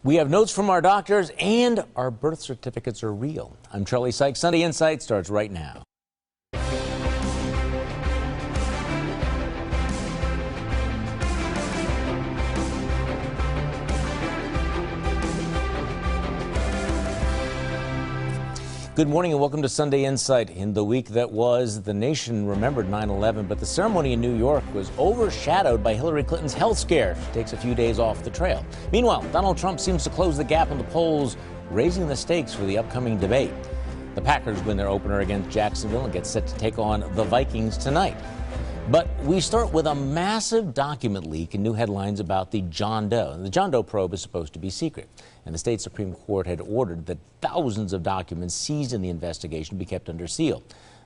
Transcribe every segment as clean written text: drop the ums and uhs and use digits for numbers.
We have notes from our doctors, and our birth certificates are real. I'm Charlie Sykes. Sunday Insight starts right now. Good morning and welcome to Sunday Insight. In the week that was, the nation remembered 9/11, but the ceremony in New York was overshadowed by Hillary Clinton's health scare. She takes a few days off the trail. Meanwhile, Donald Trump seems to close the gap in the polls, raising the stakes for the upcoming debate. The Packers win their opener against Jacksonville and get set to take on the Vikings tonight. But we start with a massive document leak and new headlines about the John Doe. The John Doe probe is supposed to be secret, and the state Supreme Court had ordered that thousands of documents seized in the investigation be kept under seal.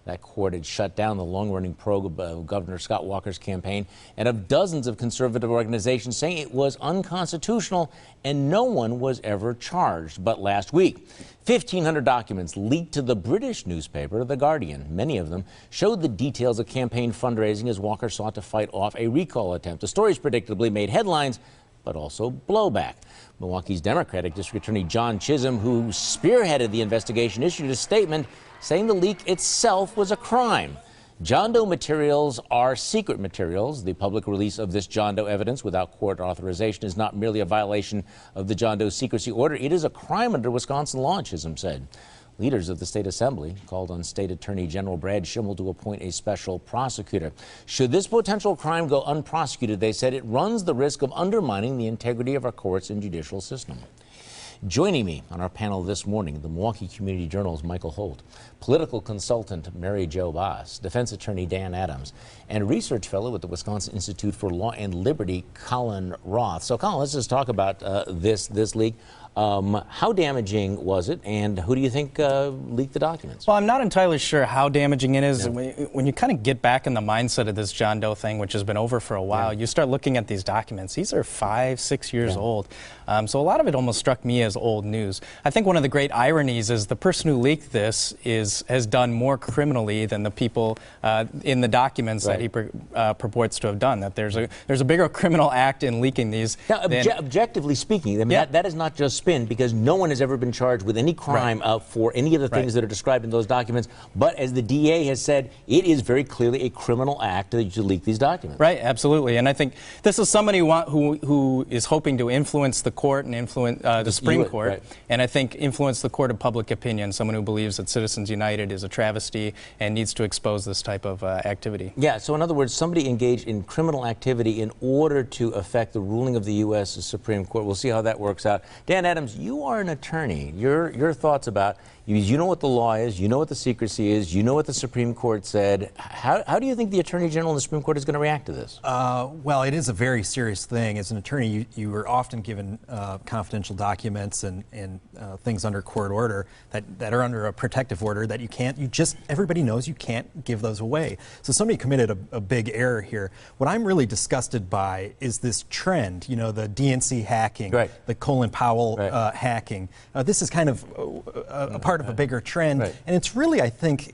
That court had shut down the long-running probe of Governor Scott Walker's campaign and of dozens of conservative organizations, saying it was unconstitutional and no one was ever charged. But last week, 1,500 documents leaked to the British newspaper, The Guardian. Many of them showed the details of campaign fundraising as Walker sought to fight off a recall attempt. The stories predictably made headlines, but also blowback. Milwaukee's Democratic District Attorney John Chisholm, who spearheaded the investigation, issued a statement saying the leak itself was a crime. John Doe materials are secret materials. The public release of this John Doe evidence without court authorization is not merely a violation of the John Doe secrecy order. It is a crime under Wisconsin law, Chisholm said. Leaders of the state assembly called on State Attorney General Brad Schimmel to appoint a special prosecutor. Should this potential crime go unprosecuted, they said it runs the risk of undermining the integrity of our courts and judicial system. Joining me on our panel this morning, the Milwaukee Community Journal's Michael Holt, political consultant Mary Jo Boss, defense attorney Dan Adams, and research fellow at the Wisconsin Institute for Law and Liberty, Colin Roth. So, Colin, let's just talk about this leak. How damaging was it, and who do you think leaked the documents? Well, I'm not entirely sure how damaging it is. Yeah. When you kind of get back in the mindset of this John Doe thing, which has been over for a while, you start looking at these documents. These are 5-6 years old. So a lot of it almost struck me as old news. I think one of the great ironies is the person who leaked this has done more criminally than the people in the documents that he purports to have done. That there's a bigger criminal act in leaking these. Now, objectively speaking, I mean, that is not just spin, because no one has ever been charged with any crime for any of the things that are described in those documents. But as the DA has said, it is very clearly a criminal act that you leak these documents. Right, absolutely. And I think this is somebody who is hoping to influence the court and influence the Supreme Court, and I think influence the court of public opinion, someone who believes that Citizens United is a travesty and needs to expose this type of activity. Yeah, so in other words, somebody engaged in criminal activity in order to affect the ruling of the U.S. Supreme Court. We'll see how that works out. Dan Adams, you are an attorney. Your thoughts about, you know what the law is, you know what the secrecy is, you know what the Supreme Court said. How do you think the Attorney General and the Supreme Court is going to react to this? Well, it is a very serious thing. As an attorney, you are often given confidential documents and things under court order that are under a protective order that everybody knows you can't give those away. So somebody committed a big error here. What I'm really disgusted by is this trend, you know, the DNC hacking, the Colin Powell hacking. This is kind of a part of a bigger trend, and it's really, I think,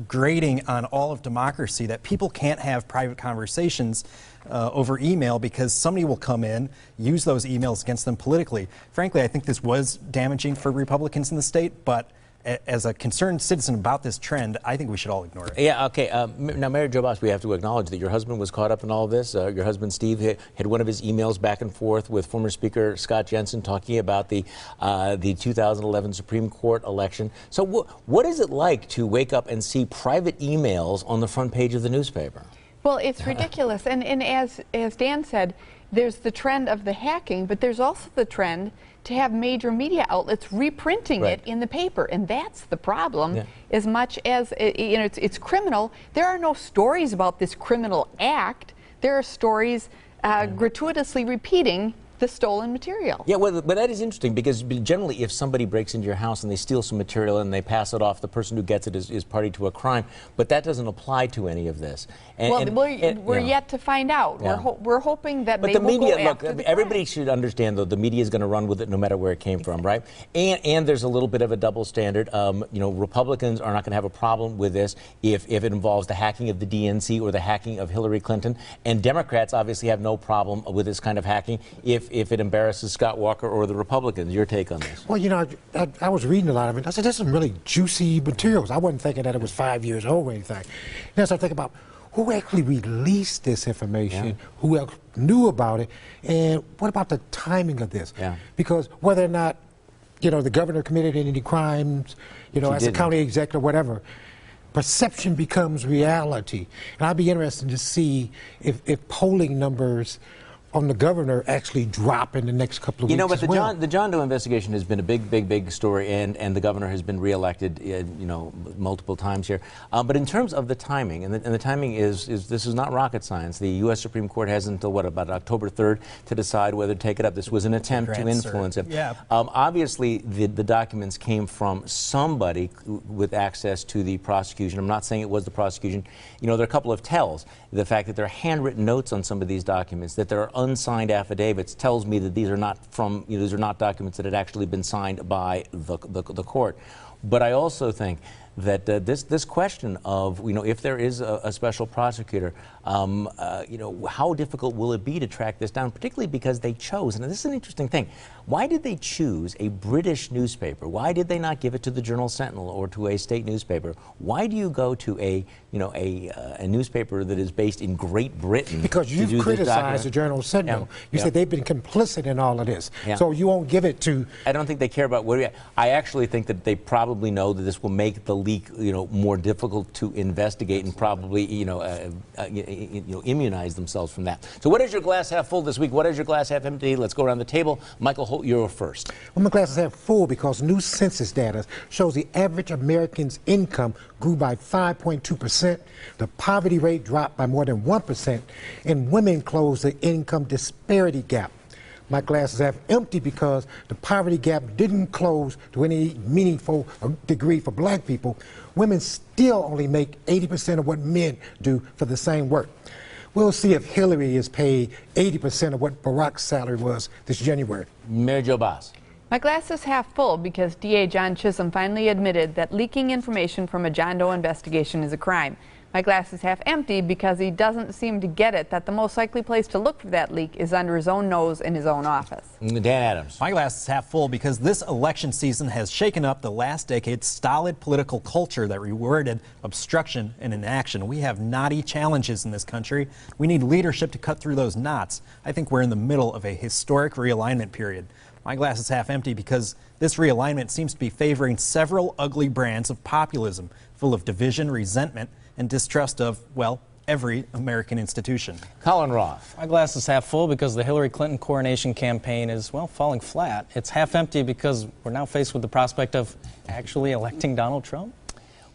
grating on all of democracy that people can't have private conversations over email because somebody will come in, use those emails against them politically. Frankly, I think this was damaging for Republicans in the state, but as a concerned citizen about this trend, I think we should all ignore it. Yeah, okay. Now, Mary Jo Boss, we have to acknowledge that your husband was caught up in all of this. Your husband, Steve, had one of his emails back and forth with former Speaker Scott Jensen talking about the 2011 Supreme Court election. So what is it like to wake up and see private emails on the front page of the newspaper? Well, it's ridiculous. And as Dan said, there's the trend of the hacking, but there's also the trend to have major media outlets reprinting it in the paper, and that's the problem. As much as it's criminal, there are no stories about this criminal act. There are stories gratuitously repeating the stolen material. Yeah, well, but that is interesting because generally if somebody breaks into your house and they steal some material and they pass it off, the person who gets it is party to a crime, but that doesn't apply to any of this. And, we're yet to find out. Yeah. We're hoping that but they the media, will go after the everybody should understand, though, the media is going to run with it no matter where it came from, right? And there's a little bit of a double standard. You know, Republicans are not going to have a problem with this if it involves the hacking of the DNC or the hacking of Hillary Clinton, and Democrats obviously have no problem with this kind of hacking if if it embarrasses Scott Walker or the Republicans. Your take on this? Well, you know, I was reading a lot of it. I said, there's some really juicy materials. I wasn't thinking that it was 5 years old or anything. Then I started thinking about who actually released this information, who else knew about it, and what about the timing of this? Because whether or not, you know, the governor committed any crimes, you know, as a county executive, whatever, perception becomes reality. And I'd be interested to see if polling numbers on the governor actually drop in the next couple of weeks. You know, but the John Doe investigation has been a big story, and the governor has been reelected, you know, multiple times here. But in terms of the timing, and the timing is this is not rocket science. The U.S. Supreme Court has until what, about October 3rd to decide whether to take it up. This was an attempt to influence it. Obviously, the documents came from somebody with access to the prosecution. I'm not saying it was the prosecution. You know, there are a couple of tells. The fact that there are handwritten notes on some of these documents, that there are unsigned affidavits, tells me that these are not from, you know, these are not documents that had actually been signed by the court. But I also think that this question of, you know, if there is a special prosecutor, you know, how difficult will it be to track this down, particularly because they chose, and this is an interesting thing, why did they choose a British newspaper? Why did they not give it to the Journal-Sentinel or to a state newspaper? Why do you go to a newspaper that is based in Great Britain? Because you've criticized the Journal-Sentinel. You said they've been complicit in all of this. So you won't give it to... I don't think they care about what... I actually think that they probably know that this will make the leak, you know, more difficult to investigate and probably, immunize themselves from that. So what is your glass half full this week? What is your glass half empty? Let's go around the table. Michael Holt, you're first. Well, my glass is half full because new census data shows the average American's income grew by 5.2%. The poverty rate dropped by more than 1%, and women closed the income disparity gap. My glass is half empty because the poverty gap didn't close to any meaningful degree for black people. Women still only make 80% of what men do for the same work. We'll see if Hillary is paid 80% of what Barack's salary was this January. Mary Jo Boss. My glass is half full because DA John Chisholm finally admitted that leaking information from a John Doe investigation is a crime. My glass is half empty because he doesn't seem to get it that the most likely place to look for that leak is under his own nose in his own office. Dan Adams. My glass is half full because this election season has shaken up the last decade's stolid political culture that rewarded obstruction and inaction. We have knotty challenges in this country. We need leadership to cut through those knots. I think we're in the middle of a historic realignment period. My glass is half empty because this realignment seems to be favoring several ugly brands of populism, full of division, resentment, and distrust of, well, every American institution. Colin Roth. My glass is half full because the Hillary Clinton coronation campaign is, well, falling flat. It's half empty because we're now faced with the prospect of actually electing Donald Trump.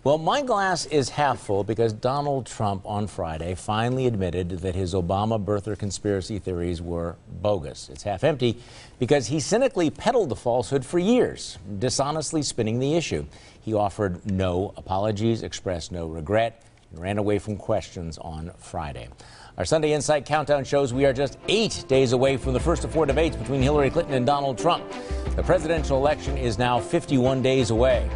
Well, my glass is half full because Donald Trump on Friday finally admitted that his Obama birther conspiracy theories were bogus. It's half empty because he cynically peddled the falsehood for years, dishonestly spinning the issue. He offered no apologies, expressed no regret, and ran away from questions on Friday. Our Sunday Insight Countdown shows we are just 8 days away from the first of 4 debates between Hillary Clinton and Donald Trump. The presidential election is now 51 days away.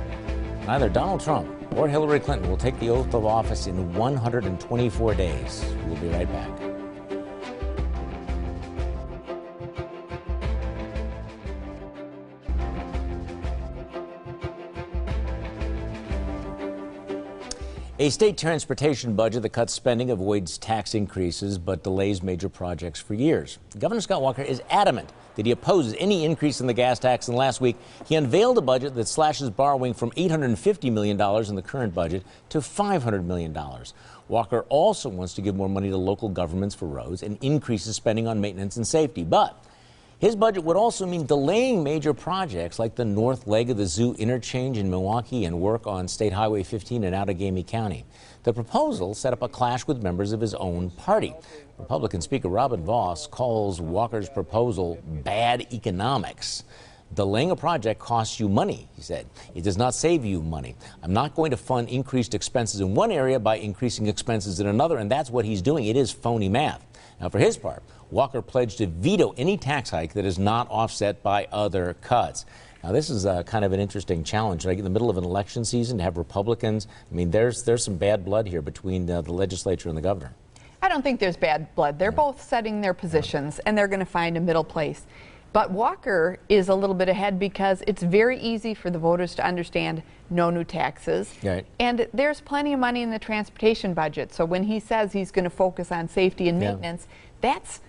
Neither Donald Trump or Hillary Clinton will take the oath of office in 124 days. We'll be right back. A state transportation budget that cuts spending, avoids tax increases, but delays major projects for years. Governor Scott Walker is adamant that he opposes any increase in the gas tax, and last week he unveiled a budget that slashes borrowing from $850 million in the current budget to $500 million. Walker also wants to give more money to local governments for roads and increases spending on maintenance and safety. But his budget would also mean delaying major projects like the north leg of the Zoo interchange in Milwaukee and work on State Highway 15 in Outagamie County. The proposal set up a clash with members of his own party. Republican Speaker Robin Vos calls Walker's proposal bad economics. Delaying a project costs you money, he said. It does not save you money. I'm not going to fund increased expenses in one area by increasing expenses in another, and that's what he's doing. It is phony math. Now, for his part, Walker pledged to veto any tax hike that is not offset by other cuts. Now, this is kind of an interesting challenge, like in the middle of an election season, to have Republicans. I mean, there's some bad blood here between the legislature and the governor. I don't don't think there's bad blood. They're both setting their positions, and they're going to find a middle place. But Walker is a little bit ahead because it's very easy for the voters to understand no new taxes. Right. And there's plenty of money in the transportation budget. So when he says he's going to focus on safety and maintenance, that's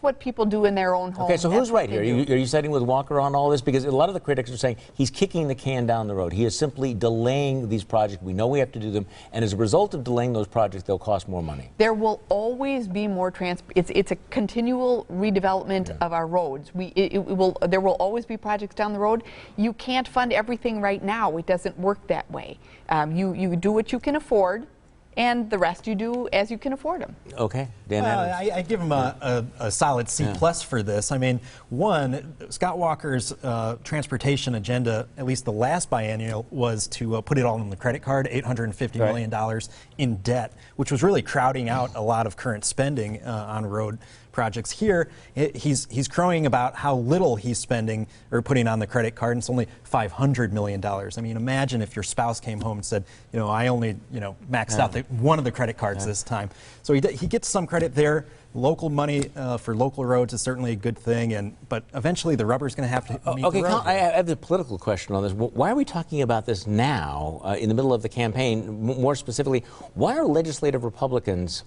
what people do in their own home. Okay, so who's right here? Are you siding with Walker on all this? Because a lot of the critics are saying he's kicking the can down the road. He is simply delaying these projects. We know we have to do them, and as a result of delaying those projects, they'll cost more money. There will always be more it's a continual redevelopment of our roads. There will always be projects down the road. You can't fund everything right now. It doesn't work that way. You do what you can afford, and the rest you do as you can afford them. Okay, Dan Adams. I give him a solid C+ for this. I mean, one, Scott Walker's transportation agenda, at least the last biennial, was to put it all on the credit card, $850 million in debt, which was really crowding out a lot of current spending on road projects. Here, he's crowing about how little he's spending or putting on the credit card, and it's only $500 million. I mean, imagine if your spouse came home and said, I only, maxed out one of the credit cards this time. So he gets some credit there. Local money for local roads is certainly a good thing, but eventually the rubber's going to have to meet the road. I have a political question on this. Why are we talking about this now, in the middle of the campaign? More specifically, why are legislative Republicans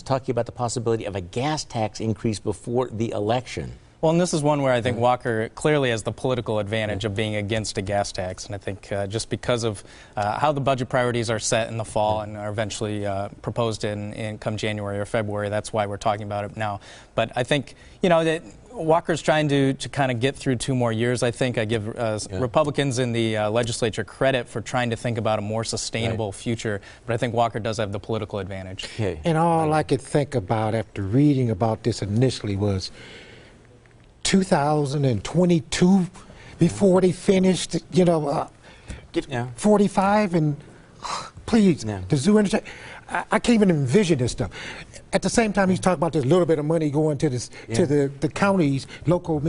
talking about the possibility of a gas tax increase before the election? Well, and this is one where I think Walker clearly has the political advantage of being against a gas tax. And I think just because of how the budget priorities are set in the fall and are eventually proposed in come January or February, that's why we're talking about it now. But I think, that Walker's trying to kind of get through 2 more years. I think I give Republicans in the legislature credit for trying to think about a more sustainable future. But I think Walker does have the political advantage. Okay. And all I could think about after reading about this initially was 2022 before they finished, 45 and please, the zoo industry. I can't even envision this stuff. At the same time, he's talking about this little bit of money going to this to the counties, local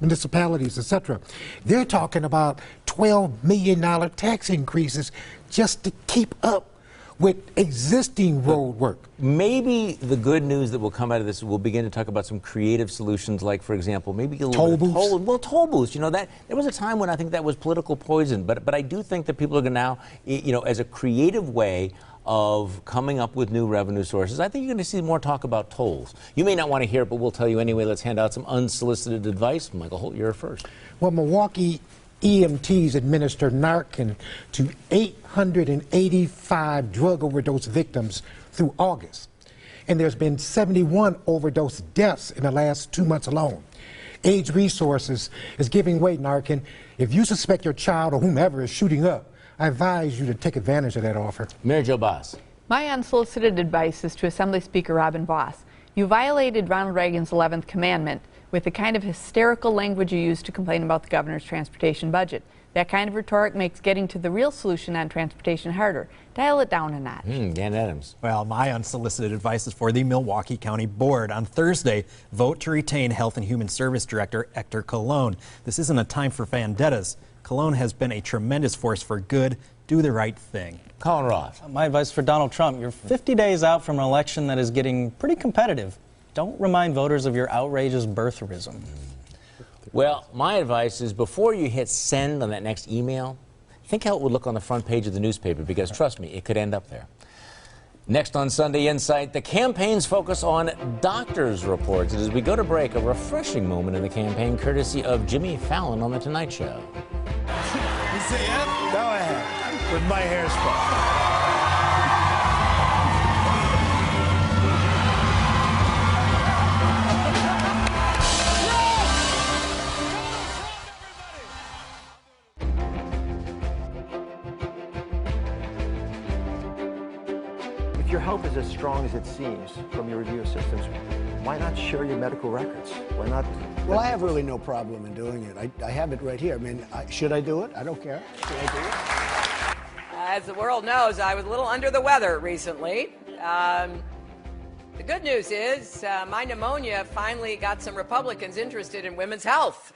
municipalities, etc. They're talking about $12 million tax increases just to keep up with existing road work. Maybe the good news that will come out of this, we'll begin to talk about some creative solutions, like, for example, maybe a little bit of toll booths. That there was a time when I think that was political poison, but I do think that people are going to now, as a creative way of coming up with new revenue sources. I think you're going to see more talk about tolls. You may not want to hear it, but we'll tell you anyway. Let's hand out some unsolicited advice. Michael Holt, you're first. Well, Milwaukee EMTs administer Narcan to 885 drug overdose victims through August. And there's been 71 overdose deaths in the last 2 months alone. AIDS Resources is giving away Narcan. If you suspect your child or whomever is shooting up, I advise you to take advantage of that offer. Mary Jo Boss. My unsolicited advice is to Assembly Speaker Robin Voss. You violated Ronald Reagan's 11th commandment with the kind of hysterical language you used to complain about the governor's transportation budget. That kind of rhetoric makes getting to the real solution on transportation harder. Dial it down a notch. Dan Adams. Well, my unsolicited advice is for the Milwaukee County Board. On Thursday, vote to retain Health and Human Service Director Hector Colon. This isn't a time for vendettas. Colon has been a tremendous force for good. Do the right thing. Colin Roth. My advice for Donald Trump, you're 50 days out from an election that is getting pretty competitive. Don't remind voters of your outrageous birtherism. Well, my advice is before you hit send on that next email, think how it would look on the front page of the newspaper, because trust me, it could end up there. Next on Sunday Insight, the campaign's focus on doctors' reports. And as we go to break, a refreshing moment in the campaign, courtesy of Jimmy Fallon on The Tonight Show. You see it? Go ahead. With my hairspray. If your health is as strong as it seems from your review systems, why not share your medical records? Why not? Well, I have really no problem in doing it. I have it right here. I mean, should I do it? I don't care. Should I do it? As the world knows, I was a little under the weather recently. The good news is my pneumonia finally got some Republicans interested in women's health.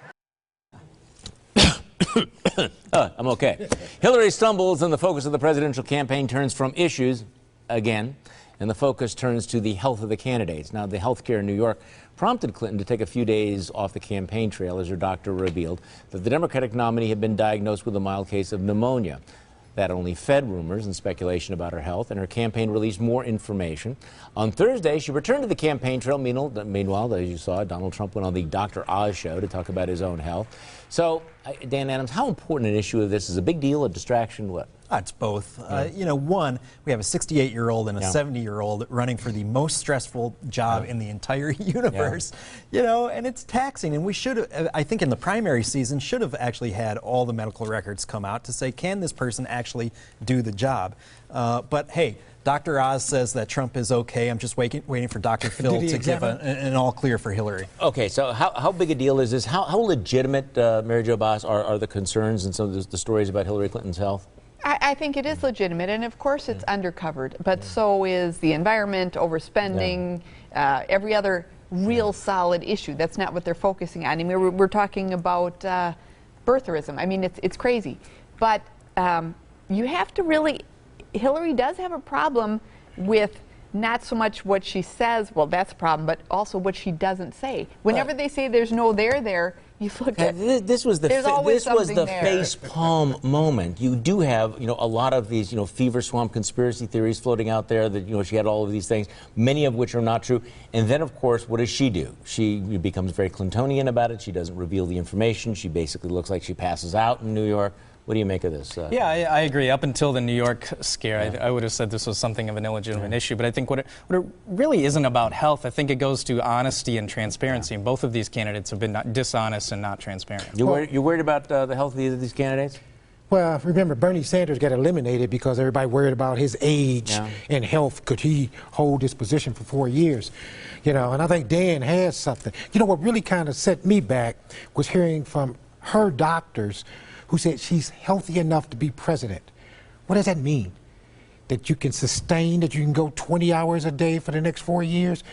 I'm okay. Hillary stumbles and the focus of the presidential campaign turns from issues, again, and the focus turns to the health of the candidates. Now, the health care in New York prompted Clinton to take a few days off the campaign trail as her doctor revealed that the Democratic nominee had been diagnosed with a mild case of pneumonia. That only fed rumors and speculation about her health, and her campaign released more information. On Thursday, she returned to the campaign trail. Meanwhile, as you saw, Donald Trump went on the Dr. Oz show to talk about his own health. So, Dan Adams, how important an issue of this is? A big deal, a distraction, what? It's both. One, we have a 68-year-old and a 70-year-old running for the most stressful job in the entire universe, and it's taxing. And we should have, I think in the primary season, should have actually had all the medical records come out to say, can this person actually do the job? But hey, Dr. Oz says that Trump is okay. I'm just waiting for Dr. Phil to give an all clear for Hillary. Okay, so how big a deal is this? How legitimate, Mary Jo Boss, are the concerns and some of the stories about Hillary Clinton's health? I think it is legitimate, and of course it's undercovered, but so is the environment, overspending, every other real solid issue. That's not what they're focusing on. I mean, we're talking about birtherism. I mean, it's crazy. But you have to really, Hillary does have a problem with not so much what she says, well, that's a problem, but also what she doesn't say. Whenever they say there's no there, you look at this was the there. face palm moment. You do have a lot of these fever swamp conspiracy theories floating out there that she had all of these things, many of which are not true. And then of course, what does she do? She becomes very Clintonian about it. She doesn't reveal the information. She basically looks like she passes out in New York. What do you make of this? Yeah, I agree. Up until the New York scare, I would have said this was something of an illegitimate issue. But I think what it really isn't about health. I think it goes to honesty and transparency. And both of these candidates have been dishonest and not transparent. You worried about the health of either of these candidates? Well, remember, Bernie Sanders got eliminated because everybody worried about his age and health. Could he hold this position for 4 years? And I think Dan has something. What really kind of set me back was hearing from her doctors who said she's healthy enough to be president. What does that mean? That you can sustain, that you can go 20 hours a day for the next 4 years?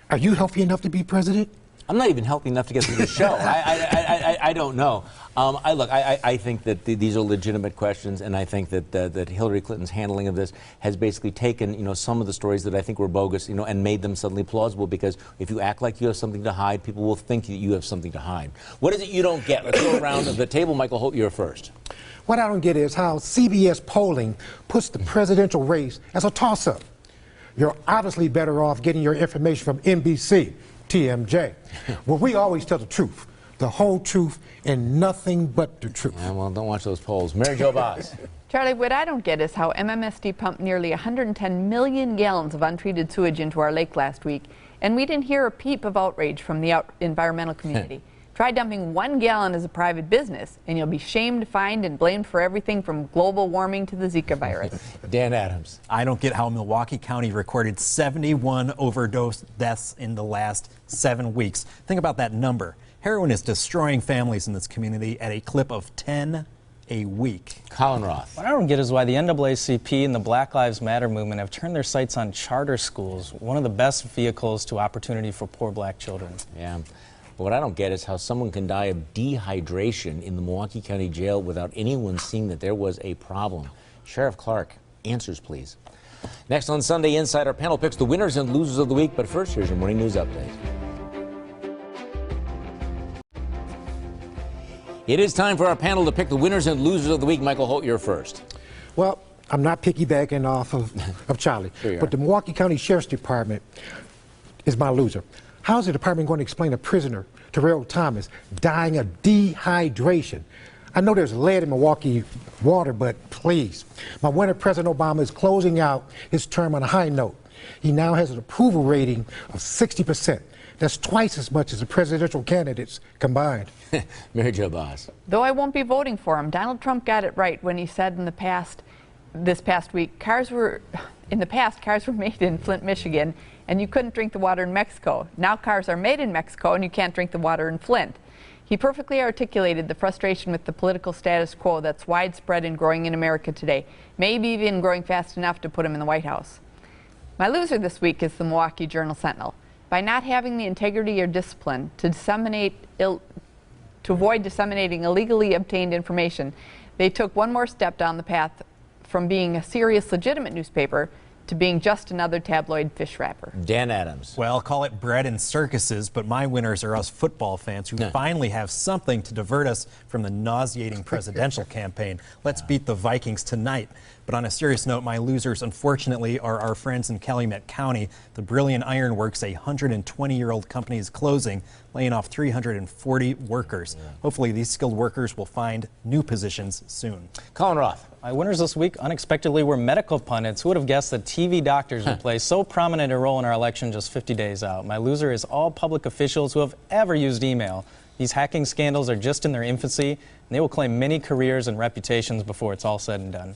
Are you healthy enough to be president? I'm not even healthy enough to get through the show. I don't know. I think that these are legitimate questions, and I think that Hillary Clinton's handling of this has basically taken some of the stories that I think were bogus and made them suddenly plausible, because if you act like you have something to hide, people will think that you have something to hide. What is it you don't get? Let's go around the table. Michael Holt, you're first. What I don't get is how CBS polling puts the presidential race as a toss-up. You're obviously better off getting your information from NBC, TMJ. Well, we always tell the truth, the whole truth, and nothing but the truth. Yeah, well, don't watch those polls. Mary Jo Boss. Charlie, what I don't get is how MMSD pumped nearly 110 million gallons of untreated sewage into our lake last week, and we didn't hear a peep of outrage from the environmental community. Try dumping 1 gallon as a private business, and you'll be shamed, fined, and blamed for everything from global warming to the Zika virus. Dan Adams. I don't get how Milwaukee County recorded 71 overdose deaths in the last 7 weeks. Think about that number. Heroin is destroying families in this community at a clip of 10 a week. Colin Roth. What I don't get is why the NAACP and the Black Lives Matter movement have turned their sights on charter schools, one of the best vehicles to opportunity for poor black children. Yeah. But what I don't get is how someone can die of dehydration in the Milwaukee County Jail without anyone seeing that there was a problem. Sheriff Clark, answers please. Next on Sunday Inside, our panel picks the winners and losers of the week. But first, here's your morning news update. It is time for our panel to pick the winners and losers of the week. Michael Holt, you're first. Well, I'm not piggybacking off of Charlie, but the Milwaukee County Sheriff's Department is my loser. How is the department going to explain a prisoner, Terrell Thomas, dying of dehydration? I know there's lead in Milwaukee water, but please. My winner, President Obama, is closing out his term on a high note. He now has an approval rating of 60%. That's twice as much as the presidential candidates combined. Mary Jo Boss. Though I won't be voting for him, Donald Trump got it right when he said this past week, cars were made in Flint, Michigan, and you couldn't drink the water in Mexico. Now cars are made in Mexico, and you can't drink the water in Flint. He perfectly articulated the frustration with the political status quo that's widespread and growing in America today, maybe even growing fast enough to put him in the White House. My loser this week is the Milwaukee Journal-Sentinel. By not having the integrity or discipline to avoid disseminating illegally obtained information, they took one more step down the path from being a serious, legitimate newspaper to being just another tabloid fish wrapper. Dan Adams. Well, call it bread and circuses, but my winners are us football fans who finally have something to divert us from the nauseating presidential campaign. Let's beat the Vikings tonight. But on a serious note, my losers, unfortunately, are our friends in Calumet County. The Brilliant Iron Works, a 120-year-old company, is closing, laying off 340 workers. Hopefully, these skilled workers will find new positions soon. Colin Roth. My winners this week unexpectedly were medical pundits. Who would have guessed that TV doctors would play so prominent a role in our election just 50 days out? My loser is all public officials who have ever used email. These hacking scandals are just in their infancy, and they will claim many careers and reputations before it's all said and done.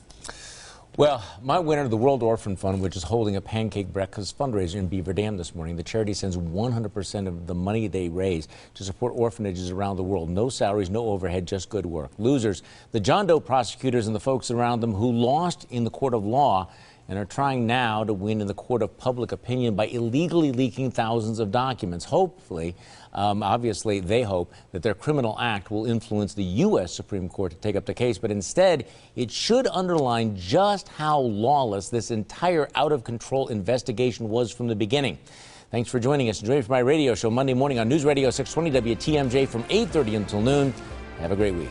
Well, my winner, the World Orphan Fund, which is holding a pancake breakfast fundraiser in Beaver Dam this morning. The charity sends 100% of the money they raise to support orphanages around the world. No salaries, no overhead, just good work. Losers, the John Doe prosecutors and the folks around them who lost in the court of law and are trying now to win in the court of public opinion by illegally leaking thousands of documents. Hopefully, obviously, they hope that their criminal act will influence the U.S. Supreme Court to take up the case, but instead, it should underline just how lawless this entire out-of-control investigation was from the beginning. Thanks for joining us. Join me for my radio show Monday morning on News Radio 620 WTMJ from 8:30 until noon. Have a great week.